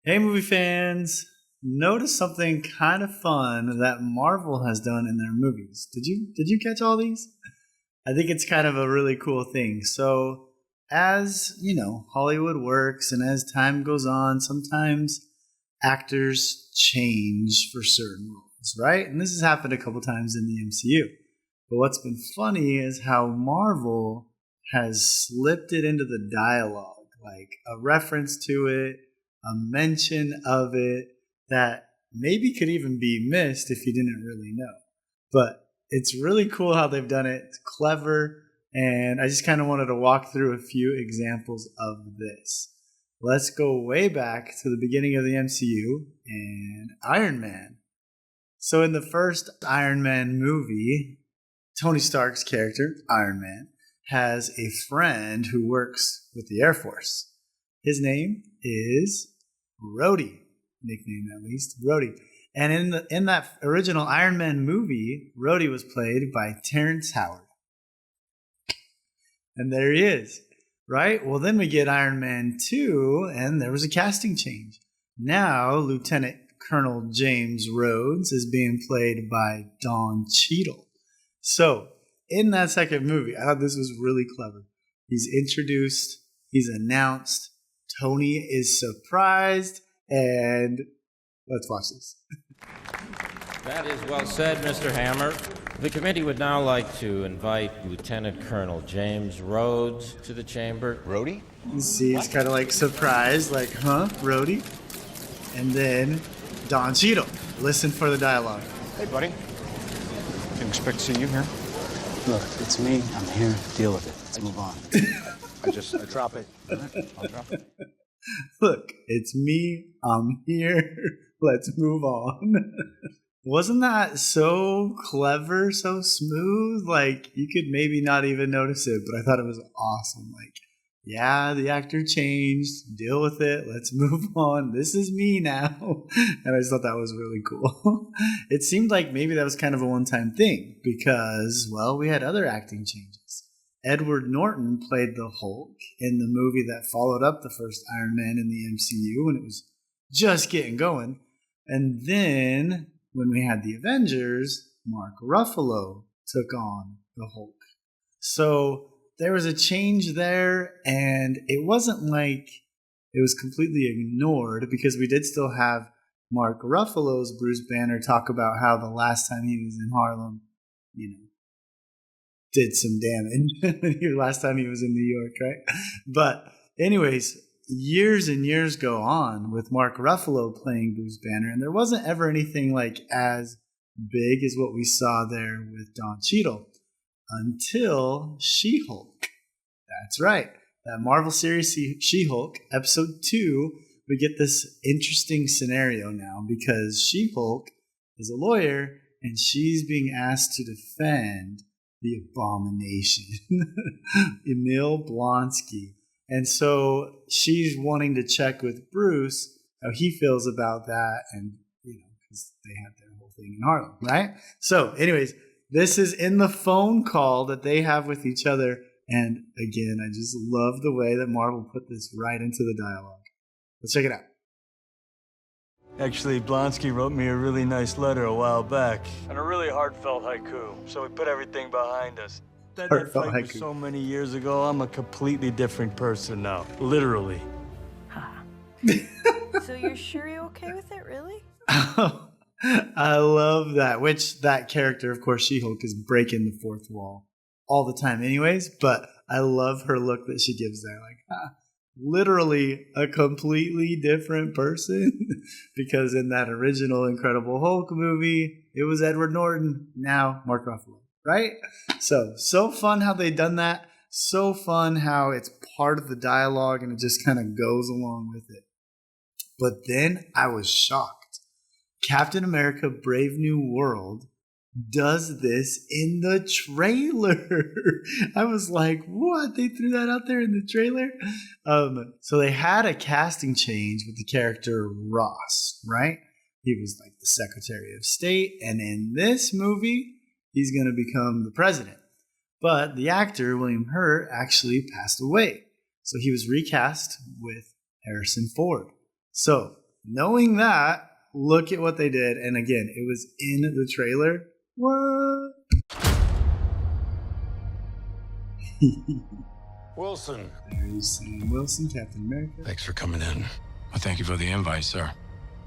Hey, movie fans! Notice something kind of fun that Marvel has done in their movies. Did you catch all these? I think it's kind of a really cool thing. So, as you know, Hollywood works, and as time goes on, sometimes actors change for certain roles, right? And this has happened a couple times in the MCU. But what's been funny is how Marvel has slipped it into the dialogue, like a reference to it, a mention of it that maybe could even be missed if you didn't really know. But it's really cool how they've done it. It's clever. And I just kind of wanted to walk through a few examples of this. Let's go way back to the beginning of the MCU and Iron Man. So in the first Iron Man movie, Tony Stark's character, Iron Man, has a friend who works with the Air Force. His name is Rhodey, nickname at least, Rhodey. And in that original Iron Man movie, Rhodey was played by Terrence Howard. And there he is, right? Well, then we get Iron Man 2, and there was a casting change. Now, Lieutenant Colonel James Rhodes is being played by Don Cheadle. So, in that second movie, I thought this was really clever. He's introduced, he's announced, Tony is surprised, and let's watch this. That is well said, Mr. Hammer. The committee would now like to invite Lieutenant Colonel James Rhodes to the chamber. Rhodey? You see, he's kind of like surprised, like, huh, Rhodey? And then Don Cheadle. Listen for the dialogue. Hey, buddy. Didn't expect to see you here. Look, it's me. I'm here to deal with it. Let's move on. I drop it. I'll drop it. Look, it's me. I'm here. Let's move on. Wasn't that so clever, so smooth? Like, you could maybe not even notice it, but I thought it was awesome. Like, yeah, the actor changed. Deal with it. Let's move on. This is me now. And I just thought that was really cool. It seemed like maybe that was kind of a one-time thing because, well, we had other acting changes. Edward Norton played the Hulk in the movie that followed up the first Iron Man in the MCU when it was just getting going. And then when we had the Avengers, Mark Ruffalo took on the Hulk. So there was a change there, and it wasn't like it was completely ignored because we did still have Mark Ruffalo's Bruce Banner talk about how the last time he was in Harlem, did some damage. Last time he was in New York, right? But anyways, years and years go on with Mark Ruffalo playing Bruce Banner, and there wasn't ever anything like as big as what we saw there with Don Cheadle until She-Hulk. That's right. That Marvel series She-Hulk, episode 2, we get this interesting scenario now because She-Hulk is a lawyer and she's being asked to defend the Abomination, Emil Blonsky. And so she's wanting to check with Bruce how he feels about that, and because they had their whole thing in Harlem, right? So, anyways, this is in the phone call that they have with each other, and again, I just love the way that Marvel put this right into the dialogue. Let's check it out. Actually, Blonsky wrote me a really nice letter a while back, and a really heartfelt haiku, so we put everything behind us. That Heartfelt fight was haiku. so many years ago, I'm a completely different person now, literally. So you're sure you're okay with it, really? I love that. Which that character, of course, She-Hulk, is breaking the fourth wall all the time anyways, but I love her look that she gives there. Like, literally a completely different person because in that original Incredible Hulk movie, it was Edward Norton, now Mark Ruffalo, right? So fun how they done that. So fun how it's part of the dialogue and it just kind of goes along with it. But then I was shocked. Captain America Brave New World does this in the trailer. I was like, what? They threw that out there in the trailer? So they had a casting change with the character Ross, right? He was like the Secretary of State. And in this movie, he's going to become the president. But the actor, William Hurt, actually passed away. So he was recast with Harrison Ford. So knowing that, look at what they did. And again, it was in the trailer. What? Wilson. There's Sam Wilson, Captain America. Thanks for coming in. Well, thank you for the invite, sir.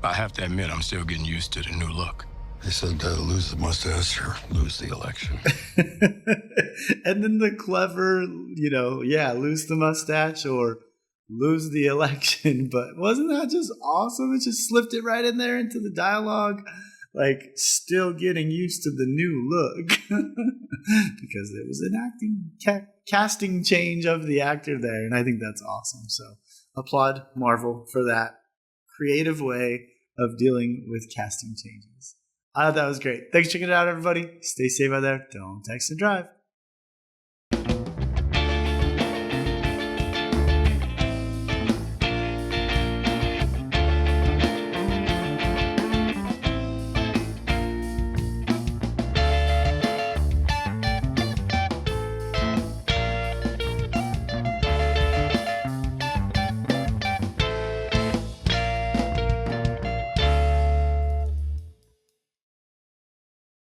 I have to admit, I'm still getting used to the new look. They said lose the mustache or lose the election. And then the clever, lose the mustache or lose the election. But wasn't that just awesome? It just slipped it right in there into the dialogue. Like, still getting used to the new look. Because there was an casting change of the actor there. And I think that's awesome. So applaud Marvel for that creative way of dealing with casting changes. I thought that was great. Thanks for checking it out, everybody. Stay safe out there. Don't text and drive.